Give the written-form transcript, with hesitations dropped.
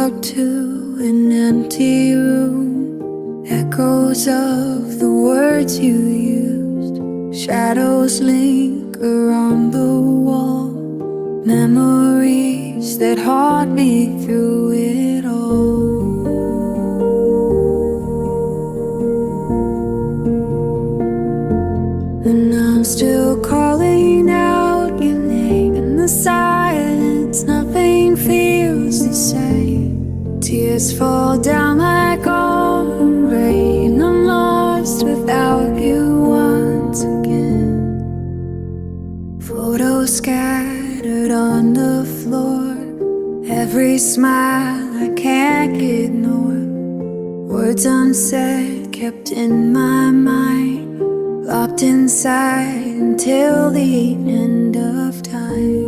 up to an empty room, echoes of the words you used, shadows linger on the wall, memories that haunt me through it all. And I'm still calling out your name in the silence. Nothing feels the same. Tears fall down like autumn rain. I'm lost without you once again. Photos scattered on the floor, every smile I can't ignore, words unsaid kept in my mind, locked inside until the end of time.